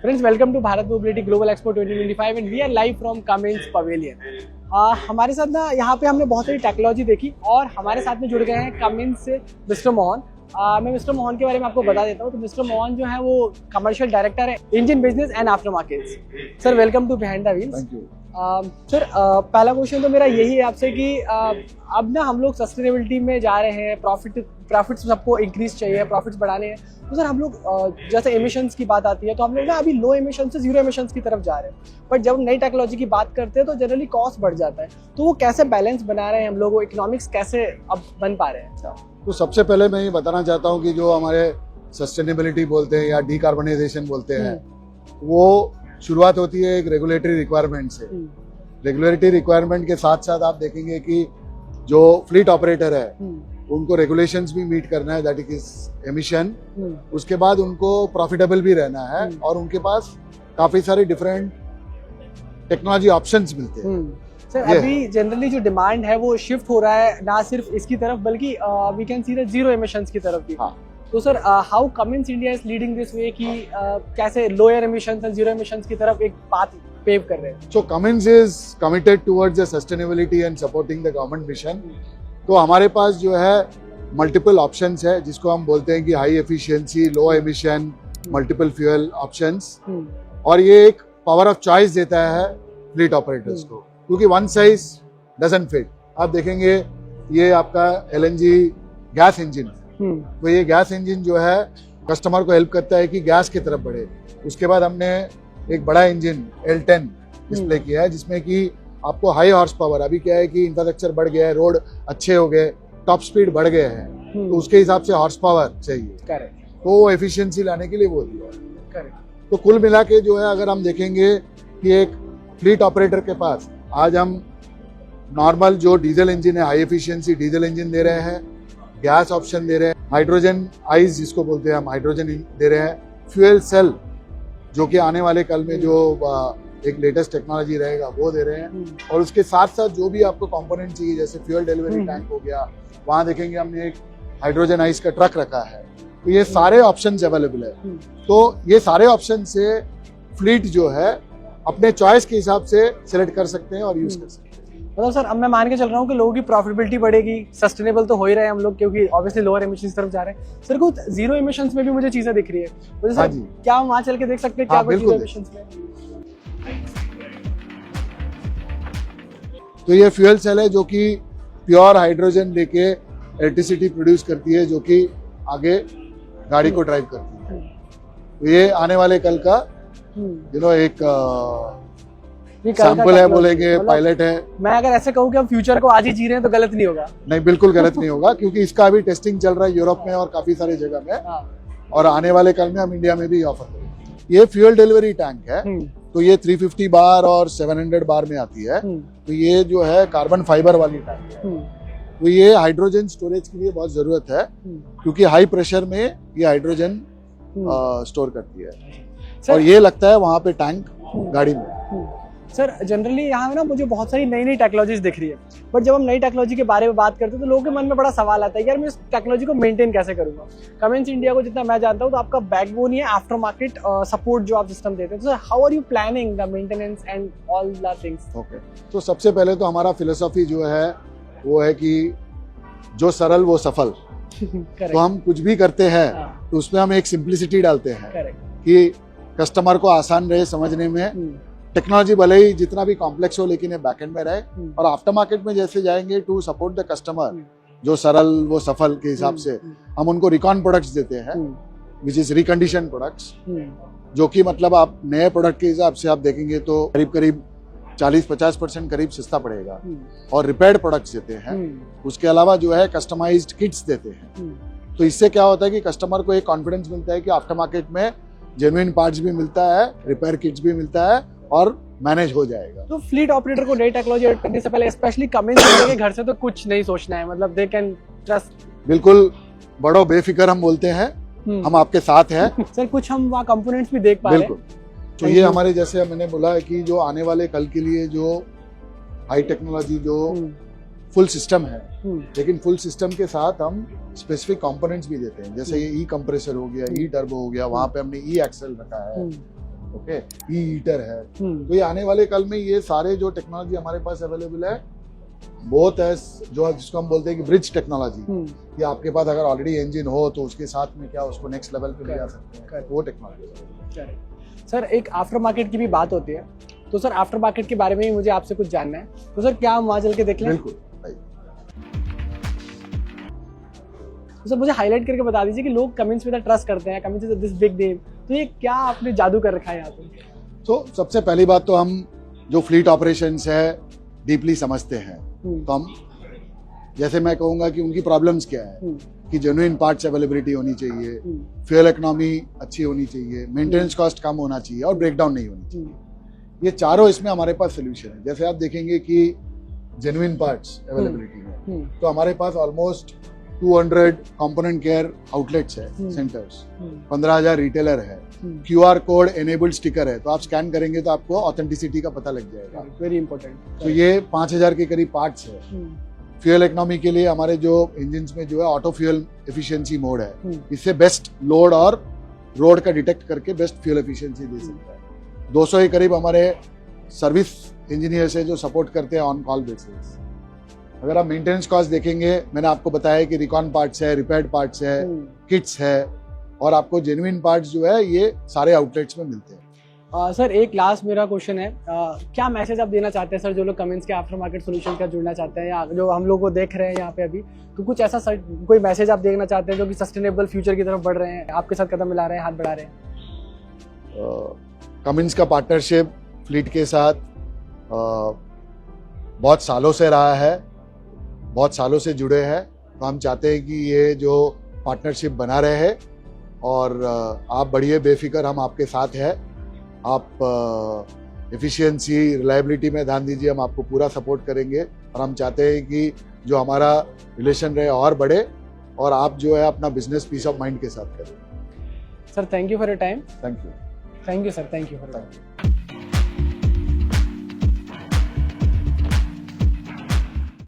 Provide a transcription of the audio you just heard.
Friends, welcome to Bharat Mobility Global Expo 2025 and we are live from Cummins Pavilion. हमारे साथ ना यहाँ पे हमने बहुत सारी टेक्नोलॉजी देखी और हमारे साथ में जुड़ गए हैं Cummins से मिस्टर मोहन। मैं मिस्टर मोहन के बारे में आपको बता देता हूँ। तो मिस्टर मोहन जो है वो कमर्शियल डायरेक्टर है engine business and after markets. Sir welcome to behind the wheels. Thank you sir. पहला क्वेश्चन तो मेरा यही है आपसे कि अब ना हम लोग सस्टेनेबिलिटी में जा रहे हैं, प्रॉफिट्स सबको इंक्रीज चाहिए, प्रॉफिट्स बढ़ाने हैं। तो सर हम लोग जैसे एमिशंस की बात आती है तो हम लोग ना अभी लो एमिशन से जीरो एमिशंस की तरफ जा रहे हैं, बट जब हम नई टेक्नोलॉजी की बात करते हैं तो जनरली कॉस्ट बढ़ जाता है। तो वो कैसे बैलेंस बना रहे हैं हम लोग, वो इकोनॉमिक्स कैसे अब बन पा रहे हैं? तो सबसे पहले मैं ये बताना चाहता हूँ कि जो हमारे सस्टेनेबिलिटी बोलते हैं या डीकार्बनाइजेशन बोलते हैं, वो शुरुआत होती है एक रेगुलेटरी रिक्वायरमेंट से। रेगुलेटरी रिक्वायरमेंट के साथ साथ आप देखेंगे कि जो फ्लीट ऑपरेटर है उनको रेगुलेशंस भी मीट करना है, दैट इज एमिशन। उसके बाद उनको प्रॉफिटेबल भी रहना है और उनके पास काफी सारे डिफरेंट टेक्नोलॉजी ऑप्शंस मिलते हैं। सर अभी जनरली जो डिमांड है वो शिफ्ट हो रहा है ना सिर्फ इसकी तरफ बल्कि we can see the zero emissions की तरफ भी। तो sir how Cummins India is leading this way कि कैसे lower emissions and zero emissions की तरफ एक पाथ पेव कर रहे हैं? So Cummins is committed towards the sustainability and supporting the government mission. तो हमारे पास जो है मल्टीपल ऑप्शंस है जिसको हम बोलते हैं कि हाई एफिशिएंसी, लो एमिशन, मल्टीपल फ्यूल ऑप्शंस, और ये एक पावर ऑफ चॉइस देता है फ्लीट ऑपरेटर्स को, क्योंकि वन साइज डजंट फिट। आप देखेंगे ये आपका एलएनजी गैस इंजन, तो ये गैस इंजन जो है कस्टमर को हेल्प करता है कि गैस की तरफ बढ़े। उसके बाद हमने एक बड़ा इंजन L10 डिस्प्ले किया है जिसमें कि आपको हाई हॉर्स पावर, अभी क्या है कि इंफ्रास्ट्रक्चर बढ़ गया है, रोड अच्छे हो गए, टॉप स्पीड बढ़ गए हैं, तो उसके हिसाब से हॉर्स पावर चाहिए, तो वो एफिशिएंसी लाने के लिए वो दिया है। तो कुल मिला के जो है अगर हम देखेंगे कि एक फ्लीट ऑपरेटर के पास आज हम नॉर्मल जो डीजल इंजन है, हाई एफिशिएंसी डीजल इंजन दे रहे हैं, गैस ऑप्शन दे रहे हैं, हाइड्रोजन आइस जिसको बोलते हैं हम, हाइड्रोजन दे रहे हैं, फ्यूल सेल जो कि आने वाले कल में जो एक लेटेस्ट टेक्नोलॉजी रहेगा वो दे रहे हैं, और उसके साथ साथ जो भी आपको कंपोनेंट चाहिए जैसे फ्यूल डिलीवरी टैंक हो गया, वहां देखेंगे हमने एक हाइड्रोजन आइस का ट्रक रखा है। तो ये सारे ऑप्शंस अवेलेबल है। तो ये सारे ऑप्शन से फ्लीट जो है अपने चॉइस के हिसाब से सिलेक्ट कर सकते हैं और यूज कर सकते हैं। मतलब सर अब मैं मान के चल रहा हूँ कि लोगों की प्रॉफिटेबिलिटी बढ़ेगी, सस्टेनेबल तो हो ही रहे हैं हम लोग क्योंकि ऑब्वियसली लोअर एमिशंस तरफ जा रहे हैं। सर कुछ जीरो एमिशंस में भी मुझे चीजें दिख रही है, तो सर क्या हम वहाँ चल के देख सकते हैं क्या कुछ जीरो एमिशंस में? तो ये फ्यूल सेल है जो कि प्योर हाइड्रोजन लेके इलेक्ट्रिसिटी प्रोड्यूस करती है, जो कि आगे गाड़ी को ड्राइव करती है। तो ये आने वाले कल का एक सैंपल है, बोलेंगे पायलट है। मैं अगर ऐसे कहूँ कि हम फ्यूचर को आज ही जी रहे हैं तो गलत नहीं होगा? नहीं, बिल्कुल गलत नहीं होगा, क्योंकि इसका अभी टेस्टिंग चल रहा है यूरोप में और काफी सारे जगह में, और आने वाले कल में हम इंडिया में भी ऑफर करेंगे। ये फ्यूल डिलीवरी टैंक है, तो ये 350 बार और 700 बार में आती है। तो ये जो है कार्बन फाइबर वाली टैंक है, तो ये हाइड्रोजन स्टोरेज के लिए बहुत जरूरत है, क्योंकि हाई प्रेशर में ये हाइड्रोजन स्टोर करती है, और ये लगता है वहां पे टैंक गाड़ी में। सर जनरली यहाँ ना मुझे बहुत सारी नई टेक्नोलॉजीज दिख रही है, बट जब हम नई टेक्नोलॉजी के बारे में बात करते हैं तो लोगों के मन में बड़ा सवाल आता है यार मैं इस टेक्नोलॉजी को मेंटेन कैसे करूंगा? कमिंस इंडिया को जितना मैं जानता हूँ तो आपका बैकबोन ही है आफ्टर मार्केट सपोर्ट जो आप सिस्टम देते हैं। तो how are you planning the maintenance and all the things? Okay, तो सबसे पहले तो हमारा फिलोसॉफी जो है वो है कि जो सरल वो सफल। तो हम कुछ भी करते हैं तो उसमें हम एक सिंप्लिसिटी डालते हैं कि कस्टमर को आसान रहे समझने में। टेक्नोलॉजी भले ही जितना भी कॉम्प्लेक्स हो लेकिन ये बैकएंड में रहे, और आफ्टर मार्केट में जैसे जाएंगे टू सपोर्ट द कस्टमर, जो सरल वो सफल के हिसाब से हम उनको रिकॉन प्रोडक्ट्स देते हैं, विच इज रिकंडीशन प्रोडक्ट्स, जो कि मतलब आप नए प्रोडक्ट के हिसाब से आप देखेंगे तो करीब 40-50% करीब सस्ता पड़ेगा, और रिपेयर्ड प्रोडक्ट्स देते हैं। उसके अलावा जो है कस्टमाइज्ड किट्स देते हैं। तो इससे क्या होता है कि कस्टमर को एक कॉन्फिडेंस मिलता है कि आफ्टर मार्केट में जेन्युइन पार्ट्स भी मिलता है, रिपेयर किट्स भी मिलता है और मैनेज हो जाएगा। तो फ्लीट ऑपरेटर को नई टेक्नोलॉजी ऐड करने से पहले स्पेशली कमिंस के घर से तो कुछ नहीं सोचना है, मतलब दे कैन ट्रस्ट। बिल्कुल, बड़ो बेफिक्र हम बोलते हैं, हम आपके साथ हैं। सर कुछ हम वहाँ कंपोनेंट्स भी देख पा रहे हैं। बिल्कुल, तो ये हमारे जैसे मैंने बोला है कि जो आने वाले कल के लिए जो हाई टेक्नोलॉजी जो फुल सिस्टम है, लेकिन फुल सिस्टम के साथ हम स्पेसिफिक कंपोनेंट्स भी देते हैं, जैसे ये ई कंप्रेसर हो गया, ई टर्बो हो गया, वहां पे हमने ई एक्सेल रखा है, ओके, ई ईटर है। तो ये आने वाले कल में ये सारे जो टेक्नोलॉजी हमारे पास अवेलेबल है, बहुत है जो जिसको हम बोलते हैं कि ब्रिज टेक्नोलॉजी, कि आपके पास अगर ऑलरेडी इंजन हो तो उसके साथ में क्या उसको नेक्स्ट लेवल पे ले जा सकते हैं, वो टेक्नोलॉजी। सर एक आफ्टर मार्केट की भी बात होती है, तो सर आफ्टर मार्केट के बारे में ही मुझे आपसे कुछ जानना है, तो सर क्या हम वहाँ चल के देख लें? बिल्कुल। तो सर मुझे हाईलाइट करके बता दीजिए कि लोग कमेंट्स में ट्रस्ट करते हैं, कमेंट्स दिस बिग नेम, तो ये क्या आपने जादू कर रखा है यहाँ पे? तो सबसे पहली बात तो हम जो फ्लीट ऑपरेशंस है डीपली समझते हैं, तो हम जैसे मैं कहूँगा कि उनकी प्रॉब्लम्स क्या है, कि जेन्युइन पार्ट्स अवेलेबिलिटी होनी चाहिए, फ्यूल इकोनॉमी अच्छी होनी चाहिए, मेंटेनेंस कॉस्ट कम होना चाहिए और ब्रेकडाउन नहीं होनी चाहिए। ये चारों इसमें हमारे पास सोल्यूशन है। जैसे आप देखेंगे कि जेन्युइन पार्ट्स अवेलेबिलिटी में तो हमारे पास ऑलमोस्ट 200 कंपोनेंट केयर आउटलेट्स है, सेंटर्स, 15,000 रिटेलर है, QR कोड एनेबल्ड स्टिकर है, तो आप स्कैन करेंगे तो आपको ऑथेंटिसिटी का पता लग जाएगा। Very important. तो ये 5,000 के करीब पार्ट्स है। फ्यूल इकोनॉमी के लिए हमारे जो इंजन्स में जो है ऑटो फ्यूल एफिशिएंसी मोड है, इससे बेस्ट लोड और रोड का डिटेक्ट करके बेस्ट फ्यूल एफिशिएंसी दे सकता है। 200 के करीब हमारे सर्विस इंजीनियर्स है जो सपोर्ट करते हैं ऑन कॉल बेसिस। अगर आप मेंटेनेंस कॉस्ट देखेंगे, मैंने आपको बताया कि रिकॉन पार्ट्स है, रिपेयर्ड पार्ट्स है, किट्स है, और आपको जेन्युइन पार्ट्स जो है ये सारे आउटलेट्स में मिलते हैं। सर एक लास्ट मेरा क्वेश्चन है, क्या मैसेज आप देना चाहते हैं सर जो लोग कमेंट्स के आफ्टर मार्केट सोल्यूशन का जुड़ना चाहते हैं, या जो हम लोग को देख रहे हैं यहाँ पे अभी, तो कुछ ऐसा सर कोई मैसेज आप देना चाहते हैं जो कि सस्टेनेबल फ्यूचर की तरफ बढ़ रहे हैं, आपके साथ कदम मिला रहे हैं, हाथ बढ़ा रहे हैं? कमिंस का पार्टनरशिप फ्लीट के साथ बहुत सालों से रहा है, बहुत सालों से जुड़े हैं, तो हम चाहते हैं कि ये जो पार्टनरशिप बना रहे और आप बढ़िए बेफिक्र, हम आपके साथ हैं। आप एफिशिएंसी रिलायबिलिटी में ध्यान दीजिए, हम आपको पूरा सपोर्ट करेंगे और हम चाहते हैं कि जो हमारा रिलेशन रहे और बढ़े और आप जो है अपना बिजनेस पीस ऑफ माइंड के साथ करें। Sir thank you for your time. Thank you. Thank you sir, thank you for thank you.